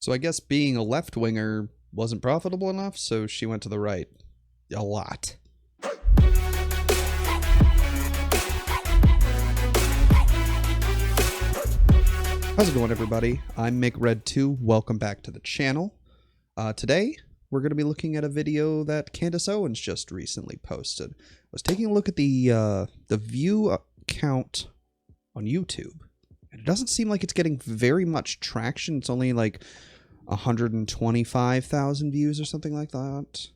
So I guess being a left-winger wasn't profitable enough, so she went to the right. A lot. How's it going, everybody? I'm MakeRed2. Welcome back to the channel. Today, we're going to be looking at a video that Candace Owens just recently posted. I was taking a look at the view count on YouTube, and it doesn't seem like it's getting very much traction. It's only like 125,000 views or something like that.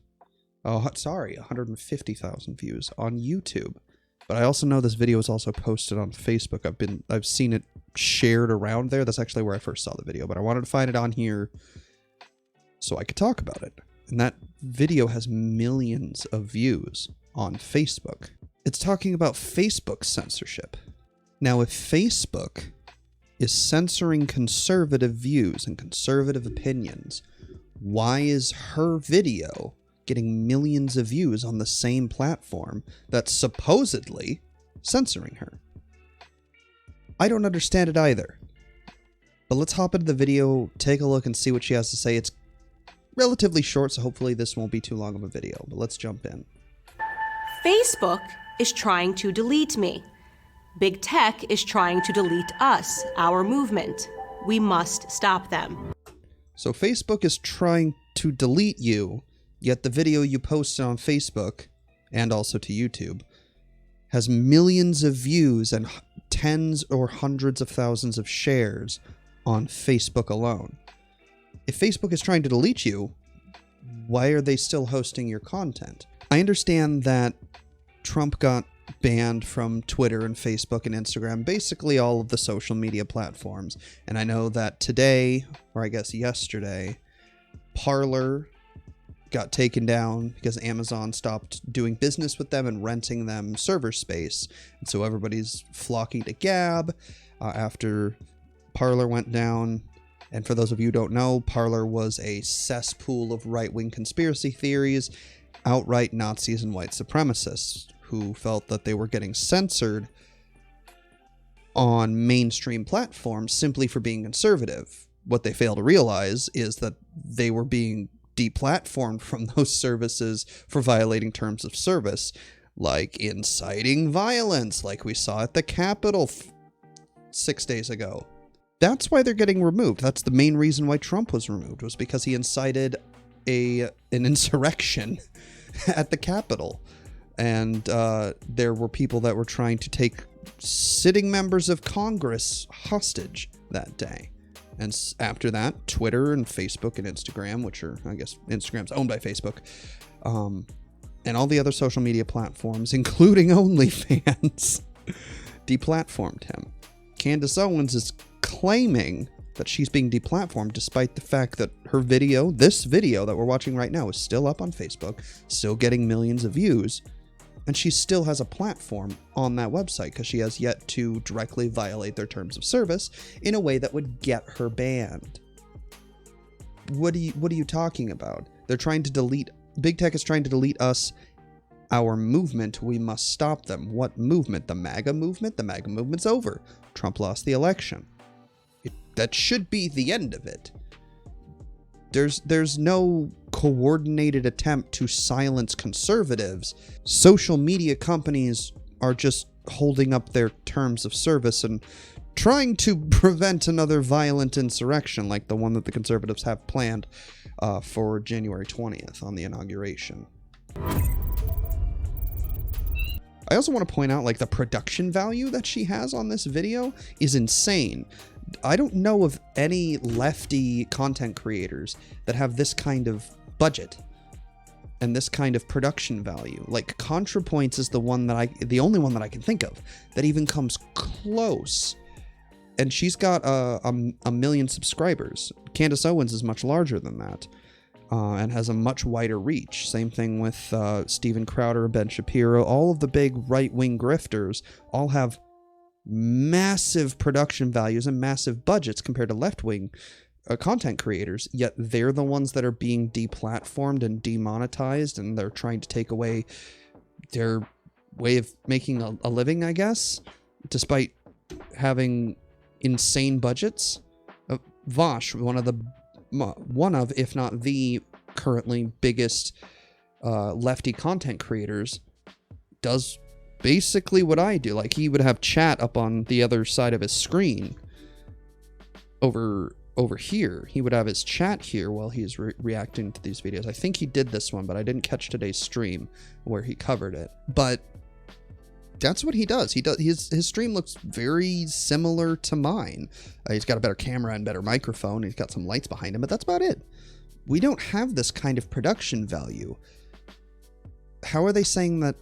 Oh, sorry, 150,000 views on YouTube. But I also know this video is also posted on Facebook. I've seen it shared around there. That's actually where I first saw the video, but I wanted to find it on here so I could talk about it. And that video has millions of views on Facebook. It's talking about Facebook censorship. Now, if Facebook is censoring conservative views and conservative opinions, why is her video getting millions of views on the same platform that's supposedly censoring her? I don't understand it either. But let's hop into the video, take a look, and see what she has to say. It's relatively short, so hopefully this won't be too long of a video, but let's jump in. Facebook is trying to delete me. Big Tech is trying to delete us, our movement. We must stop them. So Facebook is trying to delete you, yet the video you posted on Facebook, and also to YouTube, has millions of views and tens or hundreds of thousands of shares on Facebook alone. If Facebook is trying to delete you, why are they still hosting your content? I understand that Trump got banned from Twitter and Facebook and Instagram, basically all of the social media platforms. And I know that today, or I guess yesterday, Parler got taken down because Amazon stopped doing business with them and renting them server space. And so everybody's flocking to Gab after Parler went down. And for those of you who don't know, Parler was a cesspool of right-wing conspiracy theories, outright Nazis and white supremacists who felt that they were getting censored on mainstream platforms simply for being conservative. What they fail to realize is that they were being deplatformed from those services for violating terms of service, like inciting violence, like we saw at the Capitol 6 days ago. That's why they're getting removed. That's the main reason why Trump was removed, was because he incited an insurrection at the Capitol. And there were people that were trying to take sitting members of Congress hostage that day. And after that, Twitter and Facebook and Instagram, which are, I guess, Instagram's owned by Facebook, and all the other social media platforms, including OnlyFans, deplatformed him. Candace Owens is claiming that she's being deplatformed despite the fact that her video, this video that we're watching right now, is still up on Facebook, still getting millions of views. And she still has a platform on that website because she has yet to directly violate their terms of service in a way that would get her banned. What are you talking about? They're trying to delete, Big Tech is trying to delete us, our movement. We must stop them. What movement? The MAGA movement? The MAGA movement's over. Trump lost the election. That should be the end of it. There's no coordinated attempt to silence conservatives. Social media companies are just holding up their terms of service and trying to prevent another violent insurrection like the one that the conservatives have planned for January 20th on the inauguration. I also want to point out, like, the production value that she has on this video is insane. I don't know of any lefty content creators that have this kind of budget and this kind of production value. Like, ContraPoints is the only one that I can think of that even comes close. And she's got a million subscribers. Candace Owens is much larger than that. And has a much wider reach. Same thing with Steven Crowder, Ben Shapiro. All of the big right-wing grifters all have massive production values and massive budgets compared to left-wing content creators, yet they're the ones that are being deplatformed and demonetized, and they're trying to take away their way of making a living, I guess, despite having insane budgets. Vosh, one of the one of, if not the currently biggest lefty content creators, does basically what I do. Like, he would have chat up on the other side of his screen over here. He would have his chat here while he's reacting to these videos. I think he did this one, but I didn't catch today's stream where he covered it. But that's what he does. His stream looks very similar to mine. He's got a better camera and better microphone. He's got some lights behind him, but that's about it. We don't have this kind of production value. How are they saying that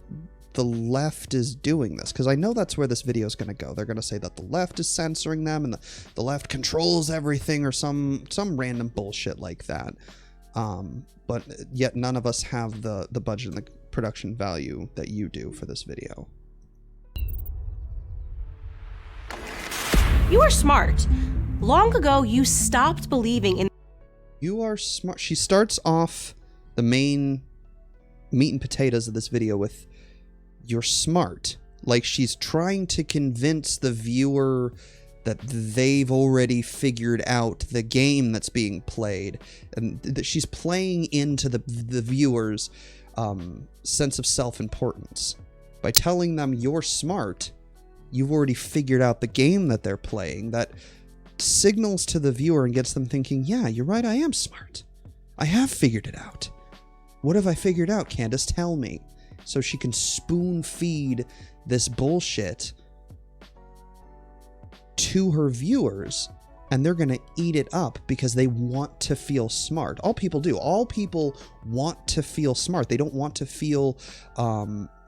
the left is doing this? Because I know that's where this video is going to go. They're going to say that the left is censoring them and the left controls everything, or some random bullshit like that. But yet none of us have the budget and the production value that you do for this video. You are smart. Long ago, you stopped believing in... You are smart. She starts off the main meat and potatoes of this video with, "You're smart." Like she's trying to convince the viewer that they've already figured out the game that's being played, and that she's playing into the viewer's sense of self-importance. By telling them you're smart, you've already figured out the game that they're playing. That signals to the viewer and gets them thinking, yeah, you're right, I am smart. I have figured it out. What have I figured out, Candace? Tell me. So she can spoon feed this bullshit to her viewers, and they're going to eat it up because they want to feel smart. All people do. All people want to feel smart. They don't want to feel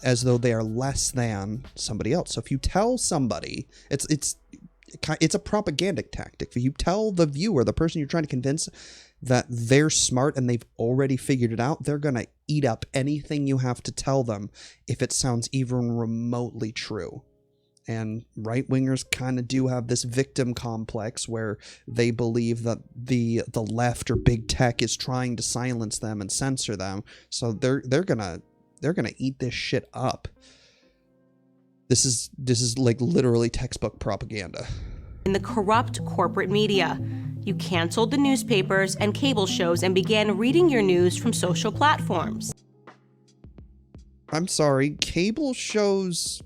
as though they are less than somebody else. So if you tell somebody, it's a propaganda tactic. If you tell the viewer, the person you're trying to convince, that they're smart and they've already figured it out, they're going to eat up anything you have to tell them if it sounds even remotely true. And right-wingers kind of do have this victim complex where they believe that the left or big tech is trying to silence them and censor them. So they're gonna eat this shit up. This is like literally textbook propaganda. In the corrupt corporate media, you canceled the newspapers and cable shows and began reading your news from social platforms. I'm sorry, cable shows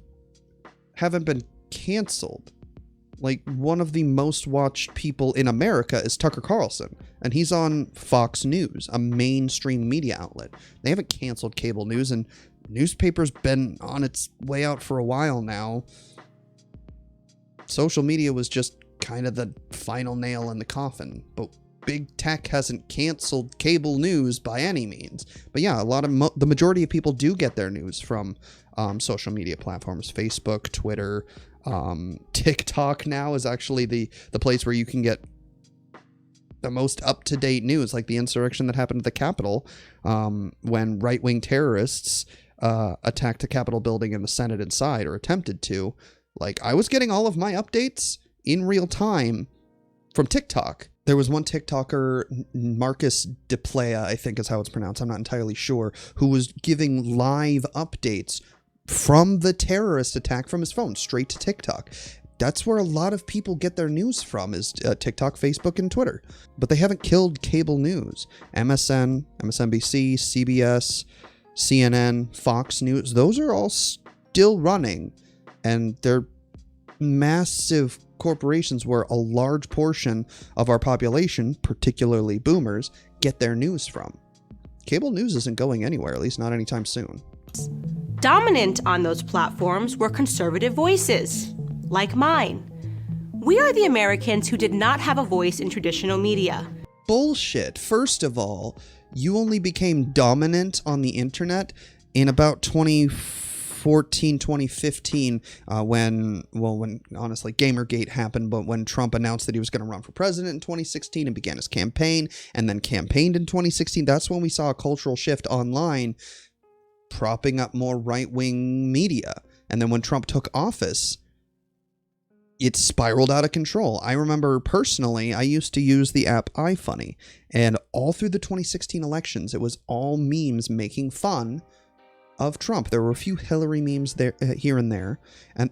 haven't been canceled. Like, one of the most watched people in America is Tucker Carlson, and he's on Fox News, a mainstream media outlet. They haven't canceled cable news, and newspapers been on its way out for a while now. Social media was just kind of the final nail in the coffin, but big tech hasn't canceled cable news by any means. But yeah, a lot of the majority of people do get their news from social media platforms. Facebook, Twitter, TikTok now is actually the place where you can get the most up-to-date news, like the insurrection that happened at the Capitol when right-wing terrorists attacked the Capitol building and the Senate inside, or attempted to. Like, I was getting all of my updates in real time from TikTok. There was one TikToker, Marcus DePlaya, I think is how it's pronounced, I'm not entirely sure, who was giving live updates from the terrorist attack from his phone straight to TikTok. That's where a lot of people get their news from, is TikTok, Facebook, and Twitter. But they haven't killed cable news. MSN, MSNBC, CBS, CNN, Fox News, those are all still running. And they're massive corporations where a large portion of our population, particularly boomers, get their news from. Cable news isn't going anywhere, at least not anytime soon. Dominant on those platforms were conservative voices, like mine. We are the Americans who did not have a voice in traditional media. Bullshit. First of all, you only became dominant on the internet in about 2014, 2015, when honestly Gamergate happened, but when Trump announced that he was going to run for president in 2016 and began his campaign, and then campaigned in 2016, that's when we saw a cultural shift online, propping up more right-wing media. And then when Trump took office, it spiraled out of control. I remember personally, I used to use the app iFunny, and all through the 2016 elections, it was all memes making fun of Trump. There were a few Hillary memes there, here and there,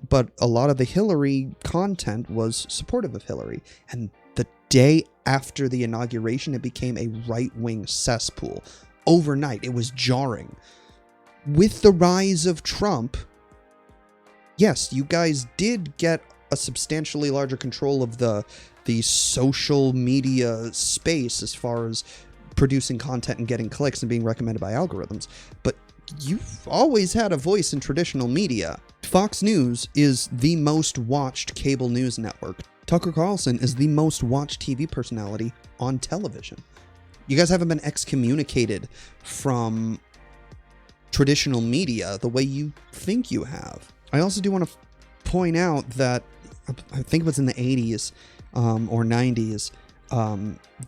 but a lot of the Hillary content was supportive of Hillary. And the day after the inauguration, it became a right-wing cesspool. Overnight, it was jarring. With the rise of Trump, yes, you guys did get a substantially larger control of the social media space as far as producing content and getting clicks and being recommended by algorithms. But you've always had a voice in traditional media. Fox News is the most watched cable news network. Tucker Carlson is the most watched TV personality on television. You guys haven't been excommunicated from traditional media the way you think you have. I also do want to point out that I think it was in the 80s or 90s,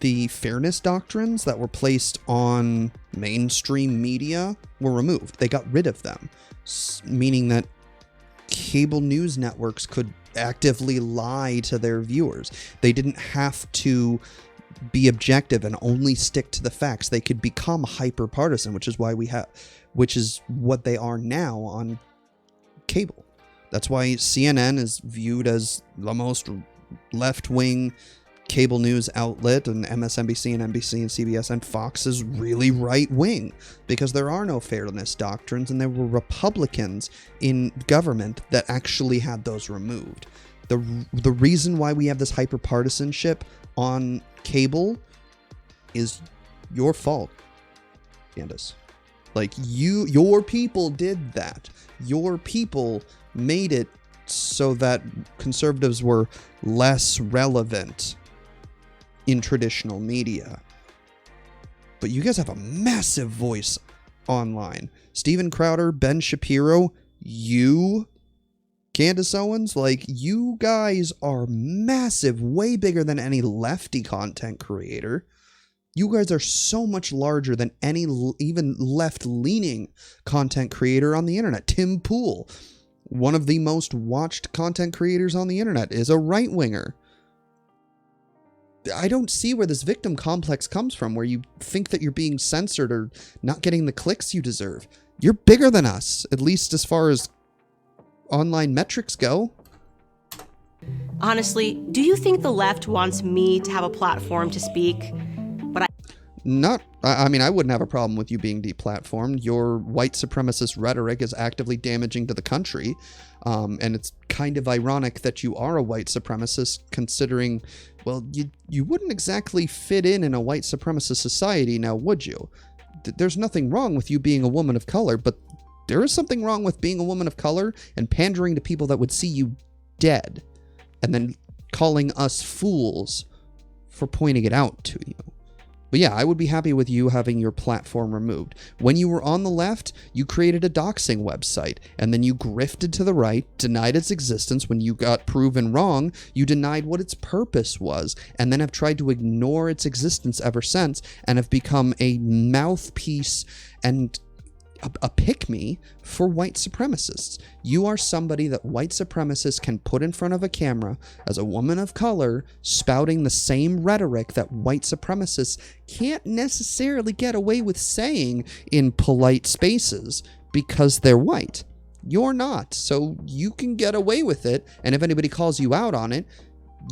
the fairness doctrines that were placed on mainstream media were removed. They got rid of them, meaning that cable news networks could actively lie to their viewers. They didn't have to be objective and only stick to the facts. They could become hyper partisan, which is what they are now on cable. That's why CNN is viewed as the most left-wing cable news outlet, and MSNBC and NBC and CBS and Fox is really right-wing, because there are no fairness doctrines, and there were Republicans in government that actually had those removed. The reason why we have this hyper-partisanship on cable is your fault, Candace. Like, your people did that. Your people made it so that conservatives were less relevant in traditional media. But you guys have a massive voice online. Steven Crowder, Ben Shapiro, you, Candace Owens, like, you guys are massive, way bigger than any lefty content creator. You guys are so much larger than any even left-leaning content creator on the internet. Tim Pool, one of the most watched content creators on the internet, is a right-winger. I don't see where this victim complex comes from, where you think that you're being censored or not getting the clicks you deserve. You're bigger than us, at least as far as online metrics go. Honestly, do you think the left wants me to have a platform to speak? I mean, I wouldn't have a problem with you being deplatformed. Your white supremacist rhetoric is actively damaging to the country. And it's kind of ironic that you are a white supremacist, considering, well, you wouldn't exactly fit in a white supremacist society now, would you? There's nothing wrong with you being a woman of color, but there is something wrong with being a woman of color and pandering to people that would see you dead, and then calling us fools for pointing it out to you. But yeah, I would be happy with you having your platform removed. When you were on the left, you created a doxing website, and then you grifted to the right, denied its existence. When you got proven wrong, you denied what its purpose was, and then have tried to ignore its existence ever since, and have become a mouthpiece and a pick-me for white supremacists. You are somebody that white supremacists can put in front of a camera as a woman of color, spouting the same rhetoric that white supremacists can't necessarily get away with saying in polite spaces because they're white. You're not, so you can get away with it, and if anybody calls you out on it,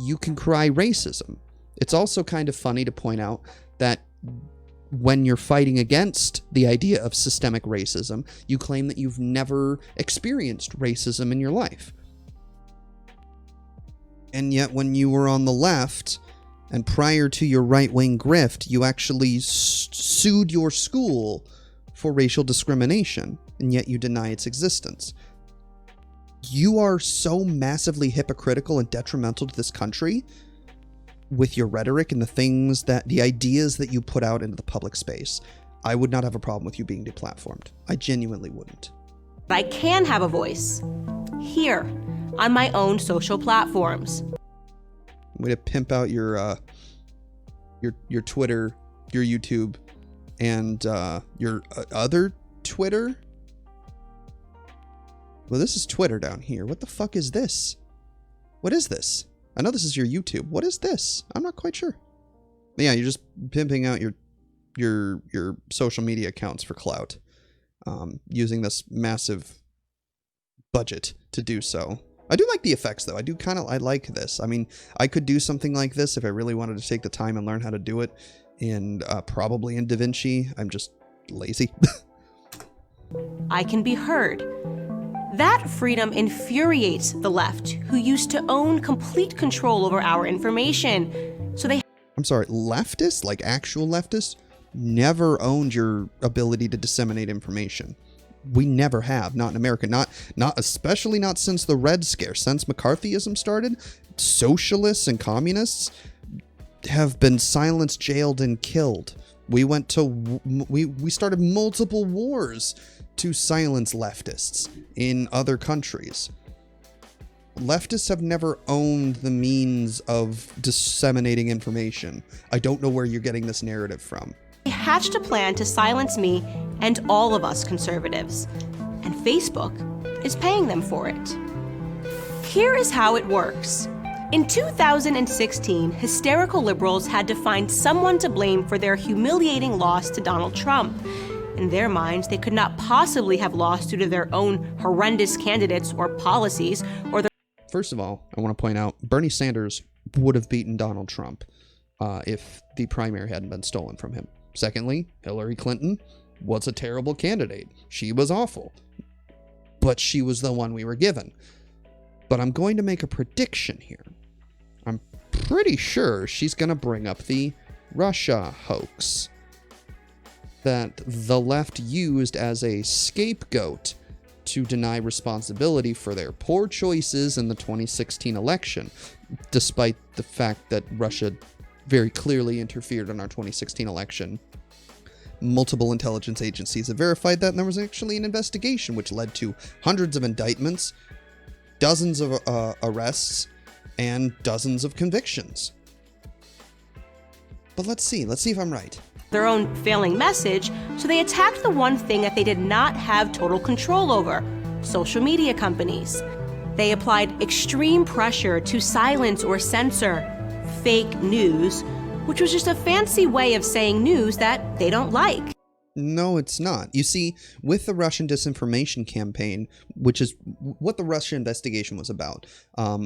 you can cry racism. It's also kind of funny to point out that when you're fighting against the idea of systemic racism, you claim that you've never experienced racism in your life. And yet when you were on the left, and prior to your right-wing grift, you actually sued your school for racial discrimination, and yet you deny its existence. You are so massively hypocritical and detrimental to this country with your rhetoric and the ideas that you put out into the public space. I would not have a problem with you being deplatformed. I genuinely wouldn't. I can have a voice here on my own social platforms. Way to pimp out your Twitter, your YouTube, and your other Twitter. Well, this is Twitter down here. What the fuck is this? What is this? I know this is your YouTube. What is this? I'm not quite sure. But yeah, you're just pimping out your social media accounts for clout, using this massive budget to do so. I do like the effects, though. I like this. I mean, I could do something like this if I really wanted to take the time and learn how to do it in probably in DaVinci. I'm just lazy. I can be heard. That freedom infuriates the left, who used to own complete control over our information. So they... I'm sorry, leftists, like actual leftists, never owned your ability to disseminate information. We never have, not in America, not especially not since the Red Scare. Since McCarthyism started, socialists and communists have been silenced, jailed, and killed. We started multiple wars to silence leftists in other countries. Leftists have never owned the means of disseminating information. I don't know where you're getting this narrative from. They hatched a plan to silence me and all of us conservatives, and Facebook is paying them for it. Here is how it works. In 2016, hysterical liberals had to find someone to blame for their humiliating loss to Donald Trump. In their minds, they could not possibly have lost due to their own horrendous candidates or policies or their... First of all, I want to point out Bernie Sanders would have beaten Donald Trump if the primary hadn't been stolen from him. Secondly, Hillary Clinton was a terrible candidate. She was awful. But she was the one we were given. But I'm going to make a prediction here. I'm pretty sure she's going to bring up the Russia hoax that the left used as a scapegoat to deny responsibility for their poor choices in the 2016 election, despite the fact that Russia very clearly interfered in our 2016 election. Multiple intelligence agencies have verified that, and there was actually an investigation which led to hundreds of indictments, dozens of arrests, and dozens of convictions. But let's see if I'm right. Their own failing message, so they attacked the one thing that they did not have total control over: social media companies. They applied extreme pressure to silence or censor fake news, which was just a fancy way of saying news that they don't like. No, it's not. You see, with the Russian disinformation campaign, which is what the Russia investigation was about,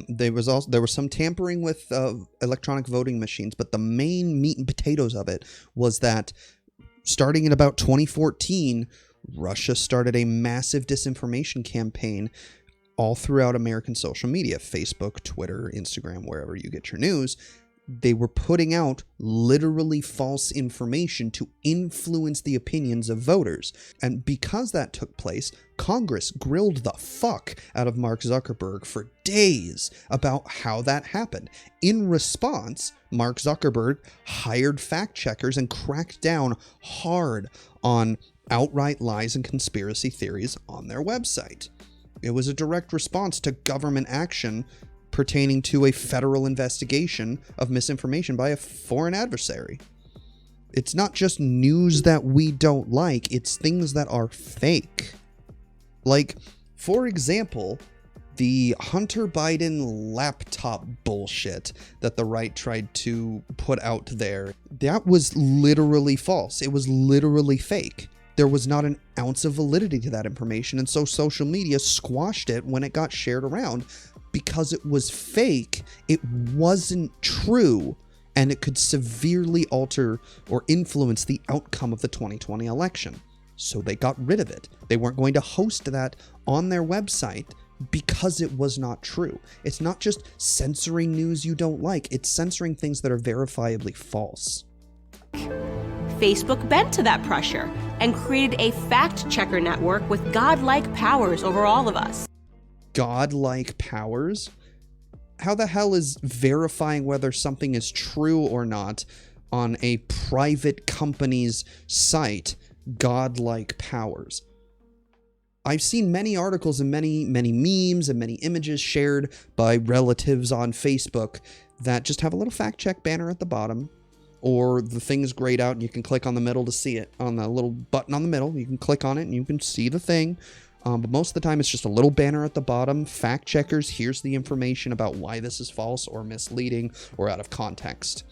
there was some tampering with electronic voting machines, but the main meat and potatoes of it was that starting in about 2014, Russia started a massive disinformation campaign all throughout American social media, Facebook, Twitter, Instagram, wherever you get your news. They were putting out literally false information to influence the opinions of voters. And because that took place, Congress grilled the fuck out of Mark Zuckerberg for days about how that happened. In response, Mark Zuckerberg hired fact checkers and cracked down hard on outright lies and conspiracy theories on their website. It was a direct response to government action pertaining to a federal investigation of misinformation by a foreign adversary. It's not just news that we don't like, it's things that are fake. Like, for example, the Hunter Biden laptop bullshit that the right tried to put out there. That was literally false. It was literally fake. There was not an ounce of validity to that information, and so social media squashed it when it got shared around. Because it was fake, it wasn't true, and it could severely alter or influence the outcome of the 2020 election. So they got rid of it. They weren't going to host that on their website because it was not true. It's not just censoring news you don't like, it's censoring things that are verifiably false. Facebook bent to that pressure and created a fact-checker network with godlike powers over all of us. Godlike powers? How the hell is verifying whether something is true or not on a private company's site godlike powers? I've seen many articles and many memes and many images shared by relatives on Facebook that just have a little fact check banner at the bottom, or the thing's grayed out and you can click on the middle to see it. On the little button on the middle, you can click on it and you can see the thing. But most of the time, it's just a little banner at the bottom. Fact checkers, here's the information about why this is false or misleading or out of context.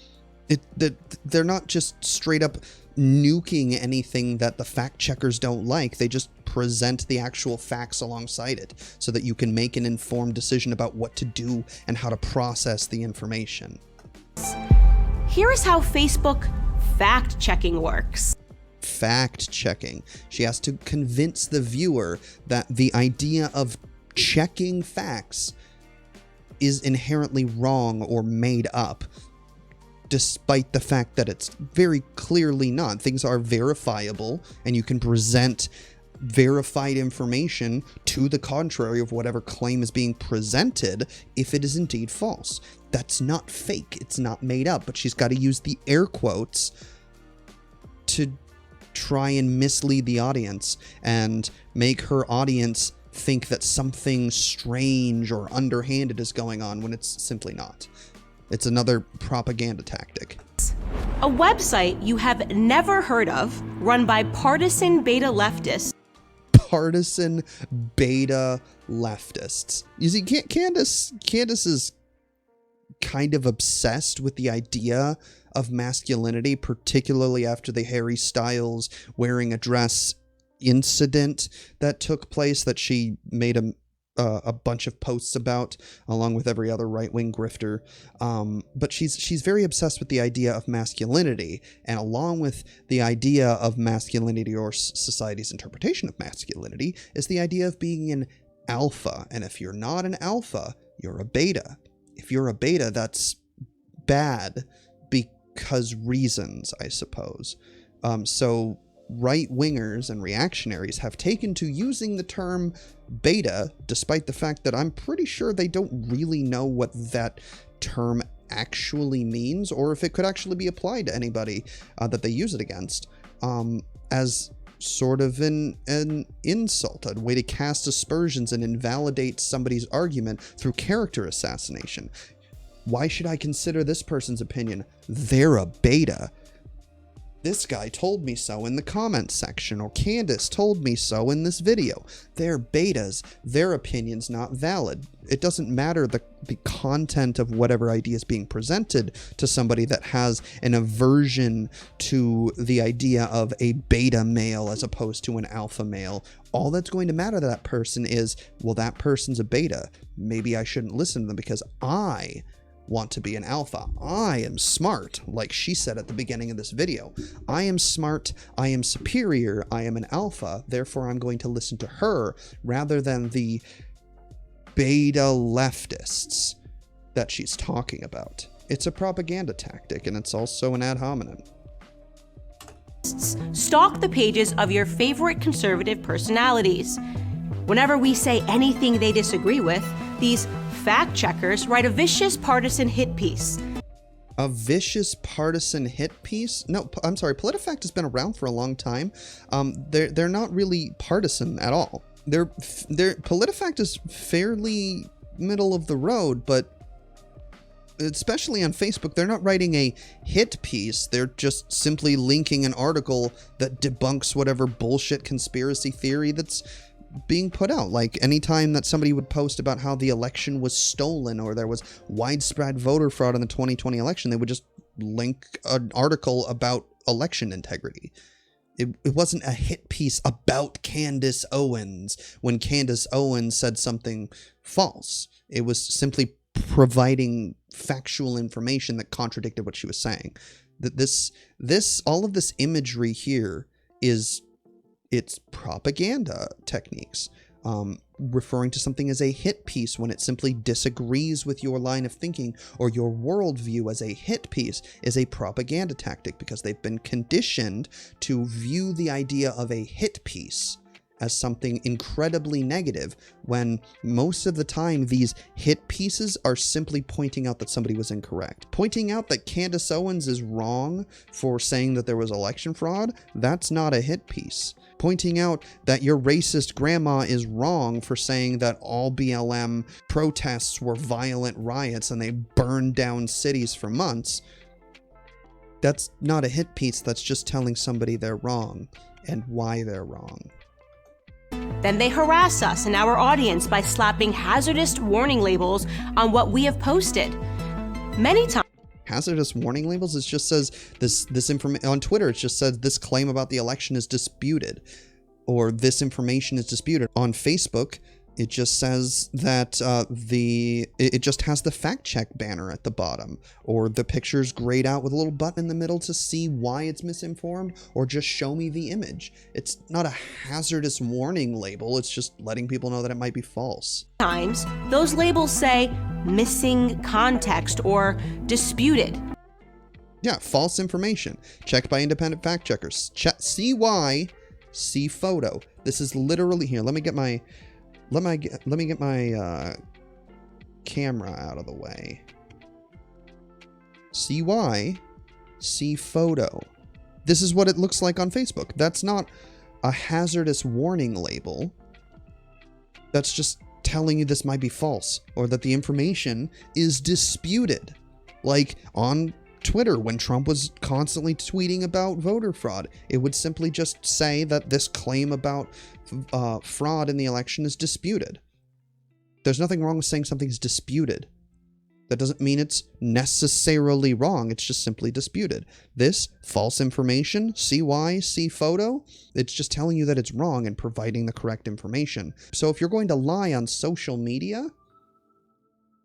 They're not just straight up nuking anything that the fact checkers don't like. They just present the actual facts alongside it so that you can make an informed decision about what to do and how to process the information. Here is how Facebook fact-checking works. Fact-checking. She has to convince the viewer that the idea of checking facts is inherently wrong or made up, despite the fact that it's very clearly not. Things are verifiable, and you can present verified information to the contrary of whatever claim is being presented if it is indeed false. That's not fake. It's not made up, but she's got to use the air quotes to try and mislead the audience and make her audience think that something strange or underhanded is going on when it's simply not. It's another propaganda tactic. A website you have never heard of, run by partisan beta leftists. Partisan beta leftists. You see, Candace is kind of obsessed with the idea of masculinity, particularly after the Harry Styles wearing a dress incident that took place that she made a bunch of posts about, along with every other right-wing grifter. But she's very obsessed with the idea of masculinity, and along with the idea of masculinity, or society's interpretation of masculinity, is the idea of being an alpha. And if you're not an alpha, you're a beta. If you're a beta, that's bad because reasons, I suppose. So right-wingers and reactionaries have taken to using the term beta, despite the fact that I'm pretty sure they don't really know what that term actually means, or if it could actually be applied to anybody that they use it against, as sort of an insult, a way to cast aspersions and invalidate somebody's argument through character assassination. Why should I consider this person's opinion? They're a beta. This guy told me so in the comments section, or Candace told me so in this video. They're betas. Their opinion's not valid. It doesn't matter the content of whatever idea is being presented to somebody that has an aversion to the idea of a beta male as opposed to an alpha male. All that's going to matter to that person is, well, that person's a beta. Maybe I shouldn't listen to them because I want to be an alpha. I am smart, like she said at the beginning of this video. I am smart, I am superior, I am an alpha, therefore I'm going to listen to her rather than the beta leftists that she's talking about. It's a propaganda tactic, and it's also an ad hominem. Stalk the pages of your favorite conservative personalities. Whenever we say anything they disagree with, these fact checkers write a vicious partisan hit piece. A vicious partisan hit piece? No, I'm sorry. PolitiFact has been around for a long time. They're not really partisan at all. PolitiFact is fairly middle of the road, but especially on Facebook, they're not writing a hit piece. They're just simply linking an article that debunks whatever bullshit conspiracy theory that's being put out. Like anytime that somebody would post about how the election was stolen or there was widespread voter fraud in the 2020 election, they would just link an article about election integrity. It wasn't a hit piece about Candace Owens when Candace Owens said something false. It was simply providing factual information that contradicted what she was saying. That all of this imagery here it's propaganda techniques. Referring to something as a hit piece when it simply disagrees with your line of thinking or your worldview as a hit piece is a propaganda tactic, because they've been conditioned to view the idea of a hit piece as something incredibly negative, when most of the time these hit pieces are simply pointing out that somebody was incorrect. Pointing out that Candace Owens is wrong for saying that there was election fraud, that's not a hit piece. Pointing out that your racist grandma is wrong for saying that all BLM protests were violent riots and they burned down cities for months, that's not a hit piece. That's just telling somebody they're wrong and why they're wrong. Then they harass us and our audience by slapping hazardous warning labels on what we have posted. Many times. hazardous warning labels. It just says this information on Twitter. It just says this claim about the election is disputed, or this information is disputed. On Facebook, it just says that it just has the fact check banner at the bottom, or the picture's grayed out with a little button in the middle to see why it's misinformed, or just show me the image. It's not a hazardous warning label. It's just letting people know that it might be false. Times, those labels say missing context or disputed. Yeah, false information. Checked by independent fact checkers. See why, see photo. This is literally here. Let me get my camera out of the way. See why, see photo. This is what it looks like on Facebook. That's not a hazardous warning label. That's just telling you this might be false, or that the information is disputed. Like on Twitter, when Trump was constantly tweeting about voter fraud, it would simply just say that this claim about fraud in the election is disputed. There's nothing wrong with saying something's disputed. That doesn't mean it's necessarily wrong. It's just simply disputed. This false information, see why, see photo, it's just telling you that it's wrong and providing the correct information. So if you're going to lie on social media,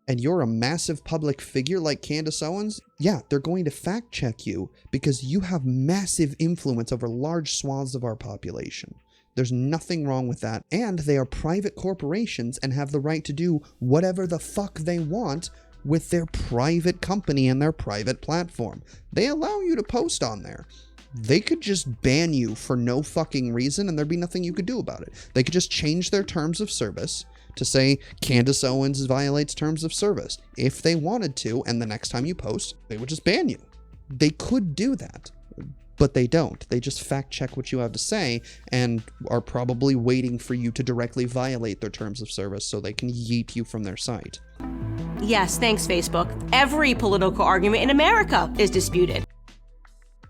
and you're a massive public figure like Candace Owens, yeah, they're going to fact check you because you have massive influence over large swaths of our population. There's nothing wrong with that. And they are private corporations and have the right to do whatever the fuck they want with their private company and their private platform. They allow you to post on there. They could just ban you for no fucking reason and there'd be nothing you could do about it. They could just change their terms of service to say Candace Owens violates terms of service. If they wanted to, and the next time you post, they would just ban you. They could do that, but they don't. They just fact check what you have to say and are probably waiting for you to directly violate their terms of service so they can yeet you from their site. Yes, thanks, Facebook. Every political argument in America is disputed.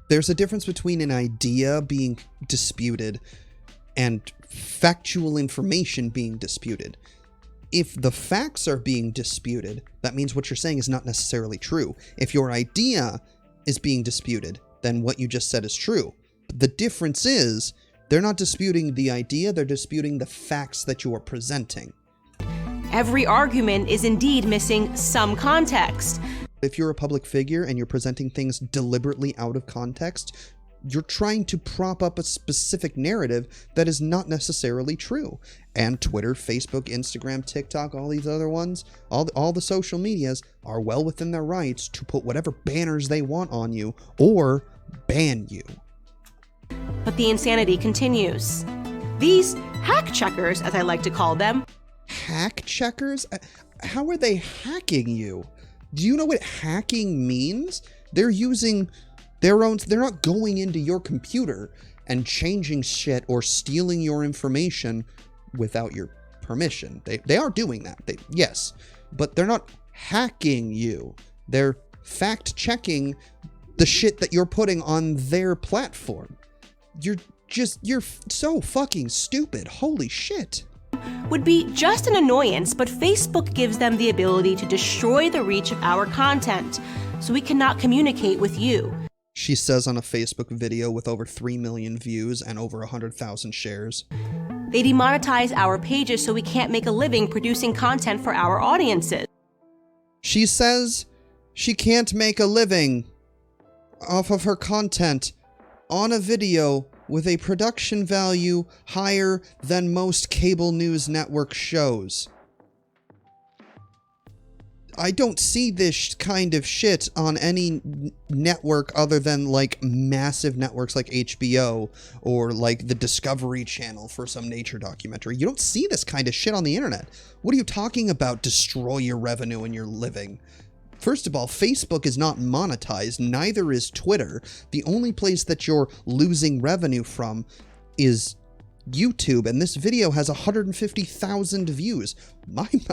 There's a difference between an idea being disputed and factual information being disputed. If the facts are being disputed, that means what you're saying is not necessarily true. If your idea is being disputed, then what you just said is true. The difference is, they're not disputing the idea, they're disputing the facts that you are presenting. Every argument is indeed missing some context. If you're a public figure and you're presenting things deliberately out of context, you're trying to prop up a specific narrative that is not necessarily true. And Twitter, Facebook, Instagram, TikTok, all these other ones, all the social medias are well within their rights to put whatever banners they want on you or ban you. But the insanity continues. These hack checkers, as I like to call them. Hack checkers? How are they hacking you? Do you know what hacking means? They're using their own, they're not going into your computer and changing shit or stealing your information without your permission. They are doing that, yes, but they're not hacking you. They're fact checking the shit that you're putting on their platform. You're so fucking stupid. Holy shit. Would be just an annoyance, but Facebook gives them the ability to destroy the reach of our content, so we cannot communicate with you. She says on a Facebook video with over 3 million views and over 100,000 shares. They demonetize our pages so we can't make a living producing content for our audiences. She says she can't make a living off of her content on a video with a production value higher than most cable news network shows. I don't see this kind of shit on any network other than like massive networks like HBO or like the Discovery Channel for some nature documentary. You don't see this kind of shit on the internet. What are you talking about? Destroy your revenue and your living. First of all, Facebook is not monetized, neither is Twitter. The only place that you're losing revenue from is YouTube, and this video has 150,000 views.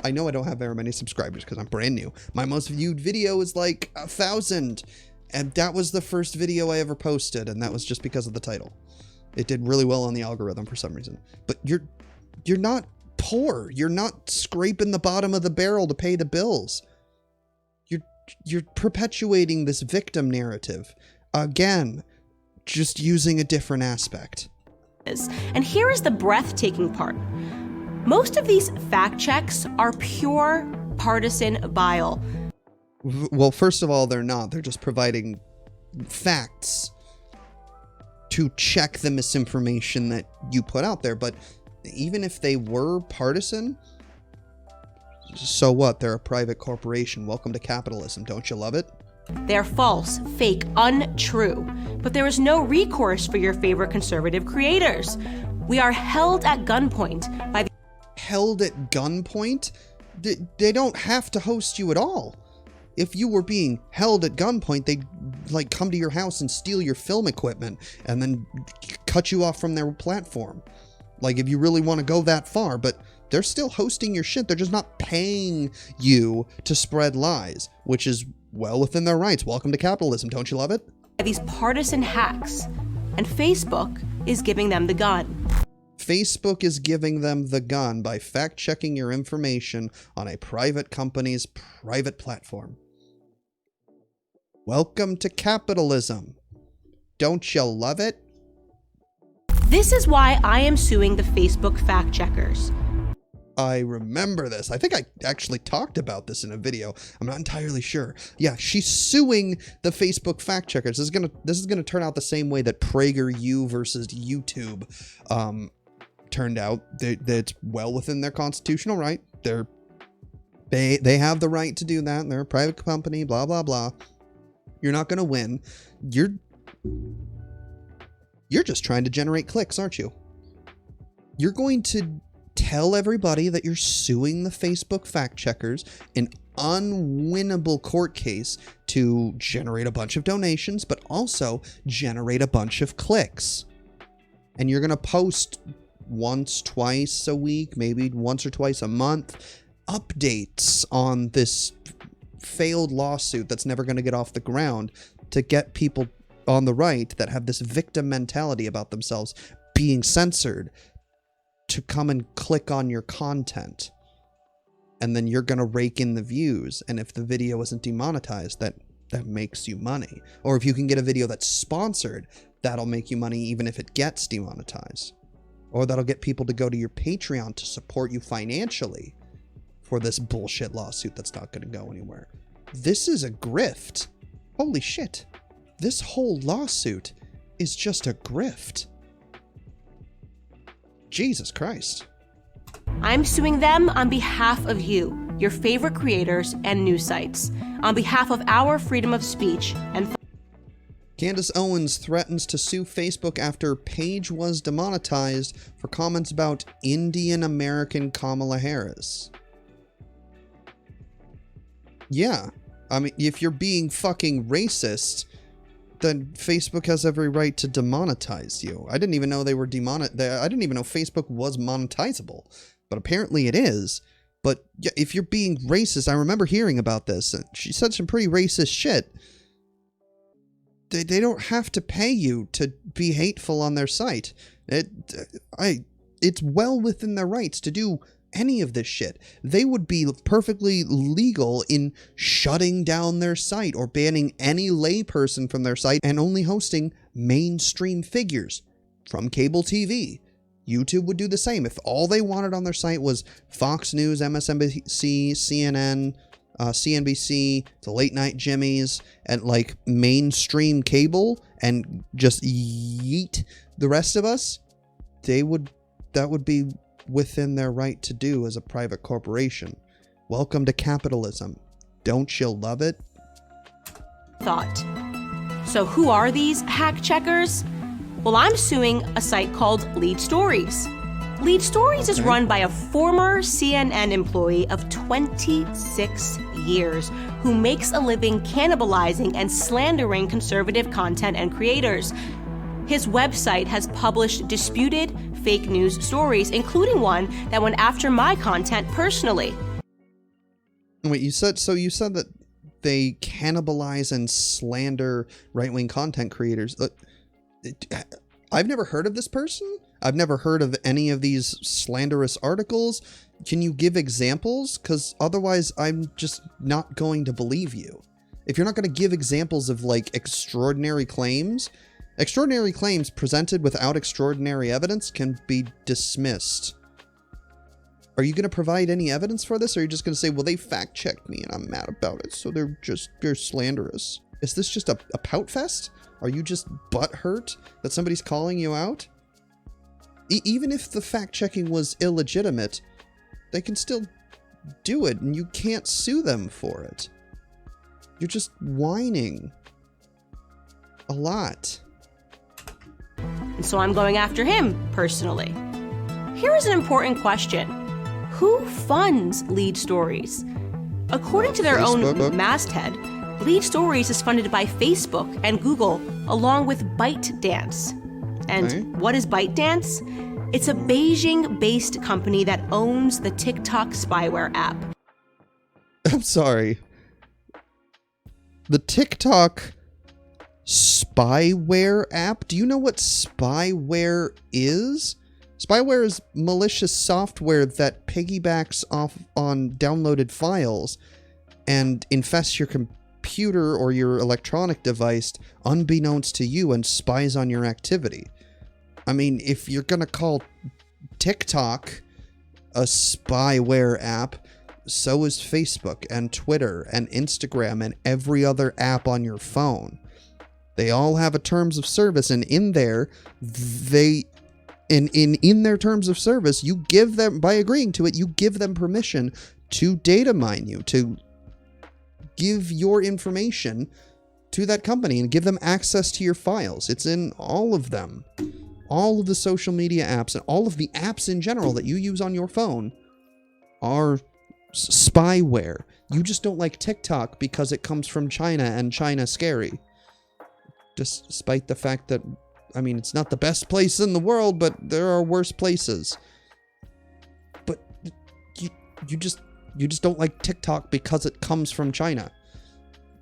I know I don't have very many subscribers because I'm brand new. My most viewed video is like 1,000, and that was the first video I ever posted, and that was just because of the title. It did really well on the algorithm for some reason. But you're not poor. You're not scraping the bottom of the barrel to pay the bills. you're perpetuating this victim narrative. Again, just using a different aspect. And here is the breathtaking part. Most of these fact checks are pure partisan bile. Well, first of all, they're not. They're just providing facts to check the misinformation that you put out there. But even if they were partisan, so what? They're a private corporation. Welcome to capitalism. Don't you love it? They're false, fake, untrue. But there is no recourse for your favorite conservative creators. We are held at gunpoint by the... Held at gunpoint? They don't have to host you at all. If you were being held at gunpoint, they'd like come to your house and steal your film equipment and then cut you off from their platform. Like, if you really want to go that far, but they're still hosting your shit. They're just not paying you to spread lies, which is well within their rights. Welcome to capitalism. Don't you love it? These partisan hacks, and Facebook is giving them the gun. Facebook is giving them the gun by fact-checking your information on a private company's private platform. Welcome to capitalism. Don't you love it? This is why I am suing the Facebook fact-checkers. I remember this. I think I actually talked about this in a video. I'm not entirely sure. Yeah, she's suing the Facebook fact checkers. This is gonna turn out the same way that PragerU versus YouTube turned out. It's well within their constitutional right. They have the right to do that. They're a private company. Blah blah blah. You're not gonna win. You're just trying to generate clicks, aren't you? You're going to tell everybody that you're suing the Facebook fact checkers, an unwinnable court case to generate a bunch of donations, but also generate a bunch of clicks. And you're going to post once, twice a week, maybe once or twice a month, updates on this failed lawsuit that's never going to get off the ground to get people on the right that have this victim mentality about themselves being censored to come and click on your content. And then you're going to rake in the views. And if the video isn't demonetized, that makes you money. Or if you can get a video that's sponsored, that'll make you money even if it gets demonetized. Or that'll get people to go to your Patreon to support you financially for this bullshit lawsuit that's not going to go anywhere. This is a grift. Holy shit. This whole lawsuit is just a grift. Jesus Christ. I'm suing them on behalf of you, your favorite creators and news sites, on behalf of our freedom of speech and... Candace Owens threatens to sue Facebook after page was demonetized for comments about Indian American Kamala Harris. Yeah, I mean, if you're being fucking racist, then Facebook has every right to demonetize you. I didn't even know they were I didn't even know Facebook was monetizable, but apparently it is. But yeah, if you're being racist, I remember hearing about this. She said some pretty racist shit. They don't have to pay you to be hateful on their site. It's well within their rights to do any of this shit. They would be perfectly legal in shutting down their site or banning any layperson from their site and only hosting mainstream figures from cable TV. YouTube would do the same. If all they wanted on their site was Fox News, MSNBC, CNN, CNBC, the Late Night Jimmys, and like mainstream cable, and just yeet the rest of us, that would be within their right to do as a private corporation. Welcome to capitalism. Don't you love it? Thought. So who are these hack checkers? Well, I'm suing a site called Lead Stories. Lead Stories is run by a former CNN employee of 26 years who makes a living cannibalizing and slandering conservative content and creators. His website has published disputed fake news stories, including one that went after my content personally. Wait, you said that they cannibalize and slander right-wing content creators. I've never heard of this person. I've never heard of any of these slanderous articles. Can you give examples? Because otherwise I'm just not going to believe you. if you're not going to give examples of like extraordinary claims presented without extraordinary evidence can be dismissed. Are you going to provide any evidence for this? Or are you just going to say, well, they fact checked me and I'm mad about it, so they're slanderous? Is this just a pout fest? Are you just butthurt that somebody's calling you out? Even if the fact checking was illegitimate, they can still do it and you can't sue them for it. You're just whining a lot. And so I'm going after him personally. Here is an important question. Who funds Lead Stories? According to their own masthead, Lead Stories is funded by Facebook and Google, along with ByteDance. And what is ByteDance? It's a Beijing-based company that owns the TikTok spyware app. I'm sorry. The TikTok spyware app? Do you know what spyware is? Spyware is malicious software that piggybacks off on downloaded files and infests your computer or your electronic device unbeknownst to you and spies on your activity. I mean, if you're gonna call TikTok a spyware app, so is Facebook and Twitter and Instagram and every other app on your phone. They all have a terms of service, and in there, in their terms of service, you give them, by agreeing to it, you give them permission to data mine you, to give your information to that company and give them access to your files. It's in all of them. All of the social media apps and all of the apps in general that you use on your phone are spyware. You just don't like TikTok because it comes from China and China's scary. Despite the fact that, I mean, it's not the best place in the world, but there are worse places. But you just don't like TikTok because it comes from China.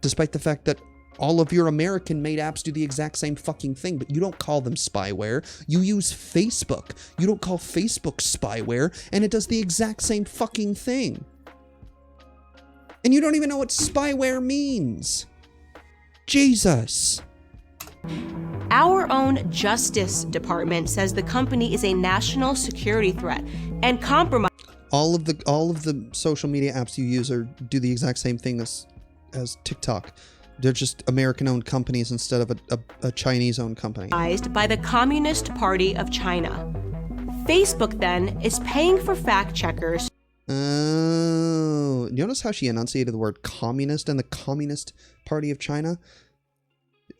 Despite the fact that all of your American-made apps do the exact same fucking thing, but you don't call them spyware. You use Facebook. You don't call Facebook spyware, and it does the exact same fucking thing. And you don't even know what spyware means. Jesus. Our own Justice Department says the company is a national security threat and compromise. All of the social media apps you use do the exact same thing as TikTok. They're just American-owned companies instead of a Chinese-owned company. By the Communist Party of China. Facebook, then, is paying for fact-checkers. Oh, notice how she enunciated the word communist and the Communist Party of China?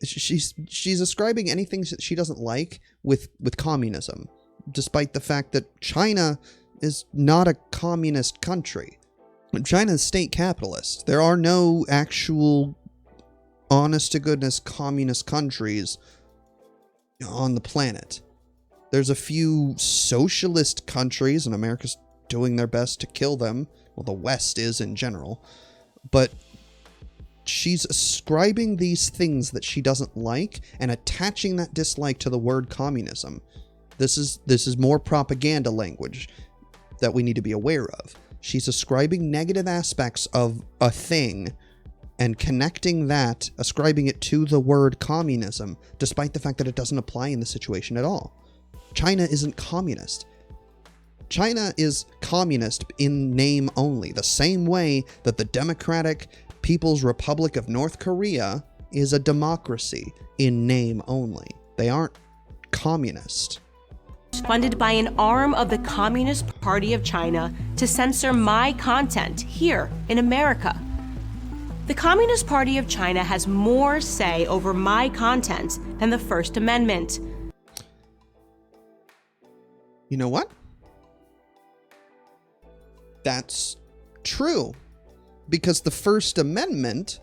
She's ascribing anything that she doesn't like with communism, despite the fact that China is not a communist country. China is state capitalist. There are no actual honest-to-goodness communist countries on the planet. There's a few socialist countries, and America's doing their best to kill them. Well, the West is in general. But she's ascribing these things that she doesn't like and attaching that dislike to the word communism. This is more propaganda language that we need to be aware of. She's ascribing negative aspects of a thing and connecting that, ascribing it to the word communism, despite the fact that it doesn't apply in the situation at all. China isn't communist. China is communist in name only, the same way that the Democratic People's Republic of North Korea is a democracy in name only. They aren't communist. Funded by an arm of the Communist Party of China to censor my content here in America. The Communist Party of China has more say over my content than the First Amendment. You know what? That's true. Because the First Amendment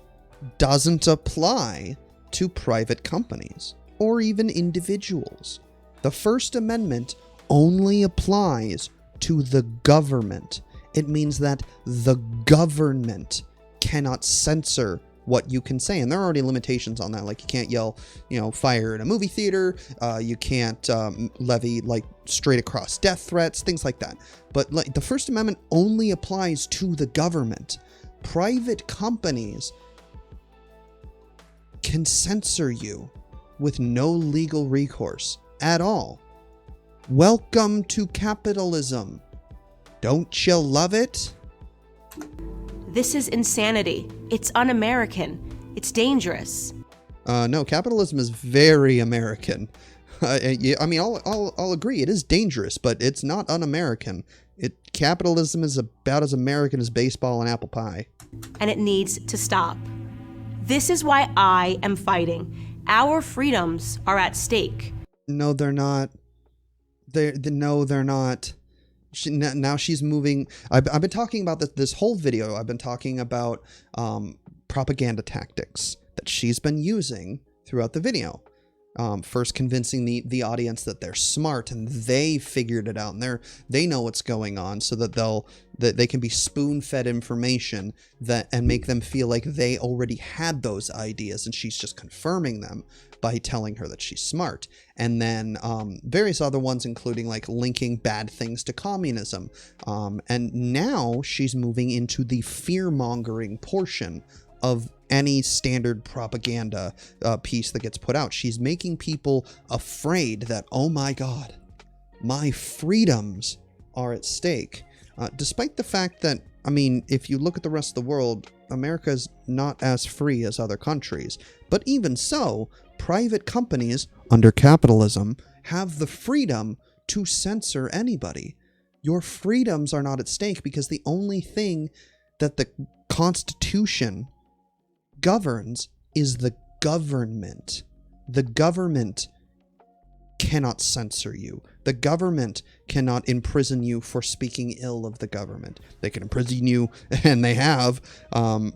doesn't apply to private companies or even individuals. The First Amendment only applies to the government. It means that the government cannot censor what you can say. And there are already limitations on that. Like you can't yell, fire in a movie theater. You can't levy straight across death threats, things like that. But the First Amendment only applies to the government. Private companies can censor you with no legal recourse at all. Welcome to capitalism. Don't you love it? This is insanity. It's un-American. It's dangerous. No, capitalism is very American. I mean, I'll agree, it is dangerous, but it's not un-American. Capitalism is about as American as baseball and apple pie. And it needs to stop. This is why I am fighting. Our freedoms are at stake. No, they're not. No, they're not. Now she's moving. I've been talking about this whole video. I've been talking about propaganda tactics that she's been using throughout the video. First convincing the audience that they're smart and they figured it out and they know what's going on, so that they can be spoon-fed information and make them feel like they already had those ideas, and she's just confirming them by telling her that she's smart. And then various other ones, including like linking bad things to communism. And now she's moving into the fear-mongering portion of any standard propaganda piece that gets put out. She's making people afraid that, oh my God, my freedoms are at stake. Despite the fact that, I mean, if you look at the rest of the world, America is not as free as other countries. But even so, private companies under capitalism have the freedom to censor anybody. Your freedoms are not at stake because the only thing that the Constitution governs is the government. The government cannot censor you. The government cannot imprison you for speaking ill of the government. They can imprison you, and they have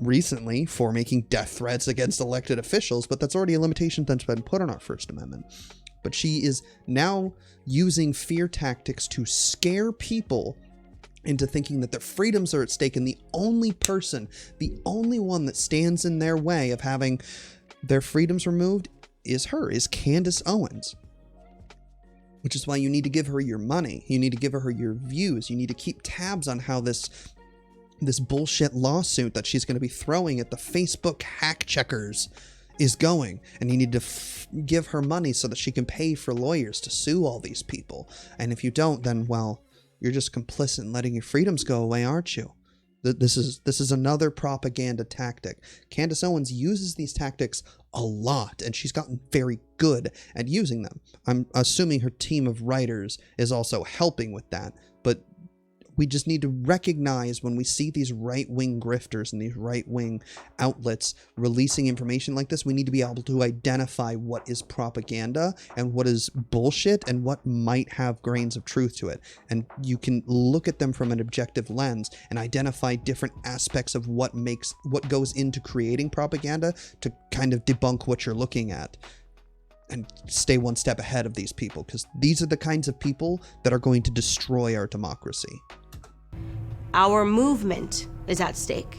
recently, for making death threats against elected officials, but that's already a limitation that's been put on our First Amendment. But she is now using fear tactics to scare people into thinking that their freedoms are at stake, and the only one that stands in their way of having their freedoms removed is Candace Owens. Which is why you need to give her your money. You need to give her your views. You need to keep tabs on how this bullshit lawsuit that she's going to be throwing at the Facebook hack checkers is going. And you need to give her money so that she can pay for lawyers to sue all these people. And if you don't, then, well, you're just complicit in letting your freedoms go away, aren't you? This is another propaganda tactic. Candace Owens uses these tactics a lot, and she's gotten very good at using them. I'm assuming her team of writers is also helping with that, but we just need to recognize when we see these right-wing grifters and these right-wing outlets releasing information like this, we need to be able to identify what is propaganda and what is bullshit and what might have grains of truth to it. And you can look at them from an objective lens and identify different aspects of what goes into creating propaganda to kind of debunk what you're looking at. And stay one step ahead of these people, because these are the kinds of people that are going to destroy our democracy. Our movement is at stake.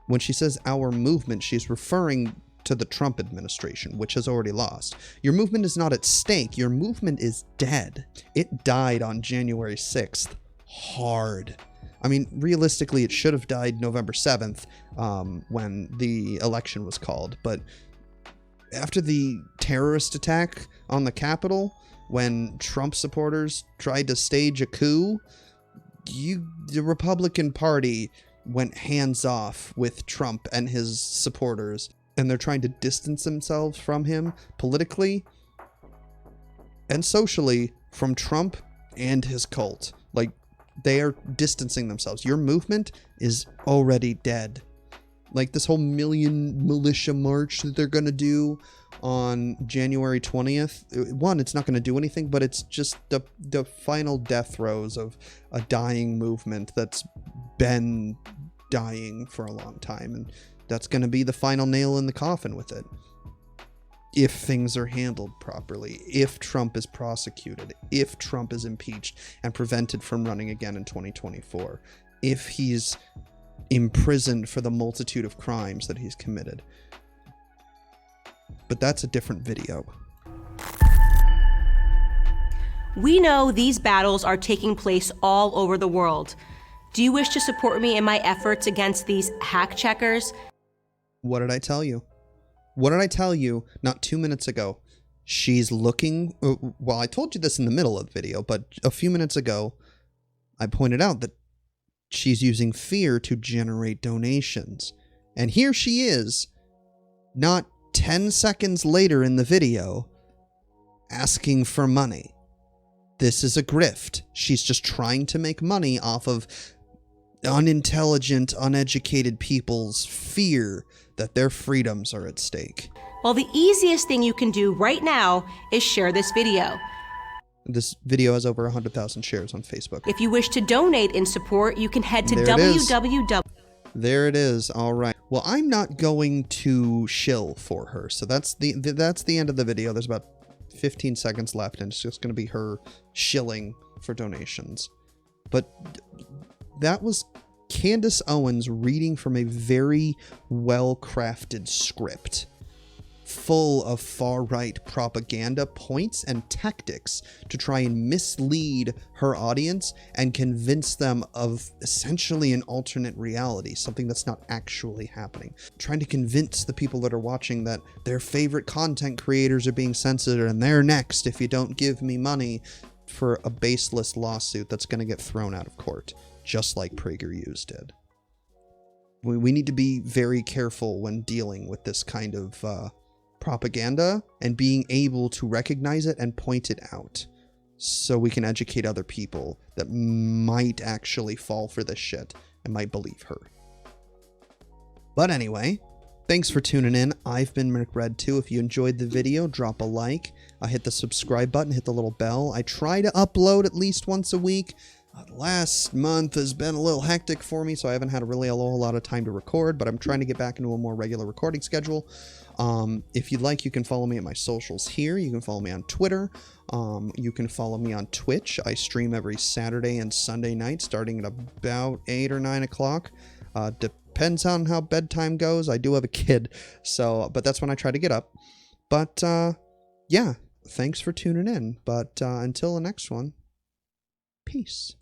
When she says our movement, she's referring to the Trump administration, which has already lost. Your movement is not at stake. Your movement is dead. It died on January 6th. Hard. I mean, realistically, it should have died November 7th when the election was called. But after the terrorist attack on the Capitol, when Trump supporters tried to stage a coup, the Republican Party went hands off with Trump and his supporters, and they're trying to distance themselves from him politically and socially from Trump and his cult. Like, they are distancing themselves. Your movement is already dead. Like this whole million militia march that they're going to do on January 20th. One, it's not going to do anything, but it's just the final death throes of a dying movement that's been dying for a long time. And that's going to be the final nail in the coffin with it. If things are handled properly, if Trump is prosecuted, if Trump is impeached and prevented from running again in 2024, if he's imprisoned for the multitude of crimes that he's committed. But that's a different video. We know these battles are taking place all over the world. Do you wish to support me in my efforts against these hack checkers? What did I tell you? What did I tell you not 2 minutes ago? She's looking... Well, I told you this in the middle of the video, but a few minutes ago, I pointed out that she's using fear to generate donations. And here she is, not 10 seconds later in the video, asking for money. This is a grift. She's just trying to make money off of unintelligent, uneducated people's fear that their freedoms are at stake. Well, the easiest thing you can do right now is share this video. This video has over 100,000 shares on Facebook. If you wish to donate in support, you can head to www. There it is. All right. Well, I'm not going to shill for her, so that's the end of the video. There's about 15 seconds left, and it's just going to be her shilling for donations. But that was Candace Owens reading from a very well-crafted script, full of far-right propaganda points and tactics to try and mislead her audience and convince them of essentially an alternate reality, something that's not actually happening. Trying to convince the people that are watching that their favorite content creators are being censored and they're next if you don't give me money, for a baseless lawsuit that's going to get thrown out of court, just like PragerU's did. We need to be very careful when dealing with this kind of propaganda and being able to recognize it and point it out so we can educate other people that might actually fall for this shit and might believe her. But anyway, thanks for tuning in. I've been McRed2. If you enjoyed the video, drop a like. Hit the subscribe button, hit the little bell. I try to upload at least once a week. Last month has been a little hectic for me, so I haven't had really a whole lot of time to record, but I'm trying to get back into a more regular recording schedule. If you'd like, you can follow me at my socials here. You can follow me on Twitter. You can follow me on Twitch. I stream every Saturday and Sunday night, starting at about 8 or 9 o'clock. Depends on how bedtime goes. I do have a kid, but that's when I try to get up. But, yeah, thanks for tuning in. But until the next one, peace.